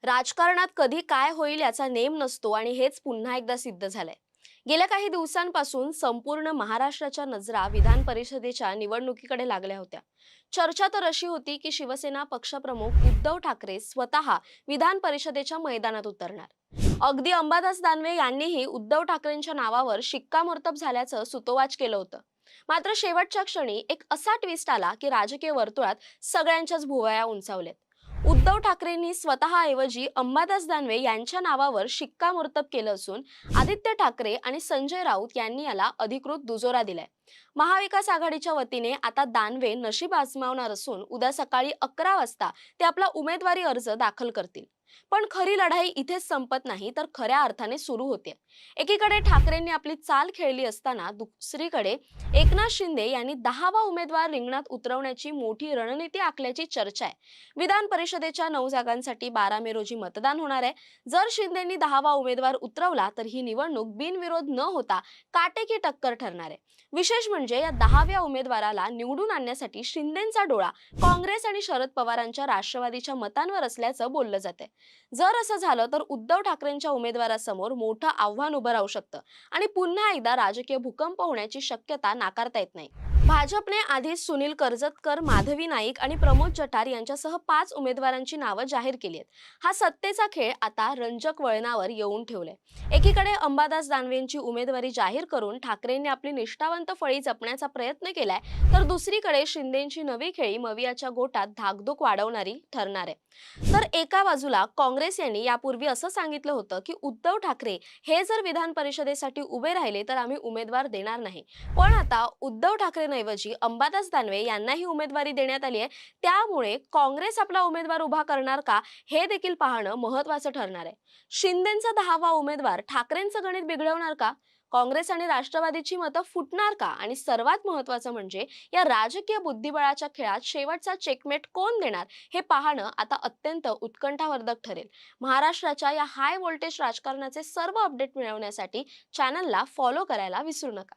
राजकारणात कधी काय होईल याचा नेम नसतो आणि हेच पुन्हा एकदा सिद्ध झालंय. गेल्या काही दिवसांपासून संपूर्ण महाराष्ट्राच्या नजरा विधान परिषदेच्या निवडणुकीकडे लागल्या होत्या. चर्चा तर अशी होती की शिवसेना पक्षप्रमुख उद्धव ठाकरे स्वतः विधान परिषदेच्या मैदानात उतरणार. अगदी अंबादास दानवे यांनीही उद्धव ठाकरेंच्या नावावर शिक्कामोर्तब झाल्याचं सुतोवाच केलं होतं. मात्र शेवटच्या क्षणी एक असा ट्विस्ट आला की राजकीय वर्तुळात सगळ्यांच्याच भुवया उंचावल्यात. उद्धव ठाकरेंनी स्वतःऐवजी अंबादास दानवे यांच्या नावावर शिक्कामोर्तब केलं असून आदित्य ठाकरे आणि संजय राऊत यांनी याला अधिकृत दुजोरा दिलाय. महाविकास आघाडीच्या वतीने आता दानवे नशीब आजमावणार असून उद्या सकाळी 11 वाजता ते आपला उमेदवारी अर्ज दाखल करतील. पण खरी लढाई इथेच संपत नाही तर खऱ्या अर्थाने सुरू होते. एकीकडे ठाकरेंनी आपली चाल खेळली असताना दुसरीकडे एकनाथ शिंदे यांनी 10वा उमेदवार रिंगणात उतरवण्याची मोठी रणनीती आखल्याची चर्चा आहे. विधान परिषदेच्या 9 जागांसाठी 12 मे रोजी मतदान होणार आहे. जर शिंदेंनी 10वा उमेदवार उतरवला तर ही निवडणूक बिनविरोध न होता काटेकी टक्कर ठरणार आहे. विशेष म्हणजे या 10व्या उमेदवाराला निवडून आणण्यासाठी शिंदेंचा डोळा काँग्रेस आणि शरद पवारांच्या राष्ट्रवादीच्या मतांवर असल्याचं बोललं जाते. जर असं झालं तर उद्धव ठाकरेंच्या उमेदवारासमोर मोठं आव्हान उभं राहू शकतं आणि पुन्हा एकदा राजकीय भूकंप होण्याची शक्यता नाकारता येत नाही. भाजपने आधीच सुनील कर्जतकर, माधवी नाईक आणि प्रमोद जठार यांच्यासह 5 उमेदवारांची नावं जाहीर केली आहेत. हा सत्तेचा खेळ आता रंजक वळणावर येऊन ठेवलाय. एकीकडे अंबादास दानवेंची उमेदवारी जाहीर करून ठाकरेंनी आपली निष्ठावंत फळी जपण्याचा प्रयत्न केलाय, तर दुसरीकडे शिंदेंची नवी खेळी मवियाच्या गोटात धाकधूक वाढवणारी ठरणार आहे. तर एका बाजूला काँग्रेस यांनी यापूर्वी असं सांगितलं होतं की उद्धव ठाकरे हे जर विधान परिषदेसाठी उभे राहिले तर आम्ही उमेदवार देणार नाही. पण आता उद्धव ठाकरेंऐवजी अंबादास दानवे यांनाही उमेदवारी देण्यात आली आहे. त्यामुळे काँग्रेस आपला उमेदवार उभा करणार का हे देखील पाहणं महत्त्वाचं ठरणार आहे. शिंदेंचा 10वा उमेदवार ठाकरेंचं गणित बिघडवणार का? काँग्रेस आणि राष्ट्रवादीची मतं फुटणार का? आणि सर्वात महत्त्वाचं म्हणजे या राजकीय बुद्धिबळाच्या खेळात शेवटचा चेकमेट कोण देणार हे पाहणं आता अत्यंत उत्कंठावर्धक ठरेल. महाराष्ट्राच्या या हाय व्होल्टेज राजकारणाचे सर्व अपडेट मिळवण्यासाठी चॅनलला फॉलो करायला विसरू नका.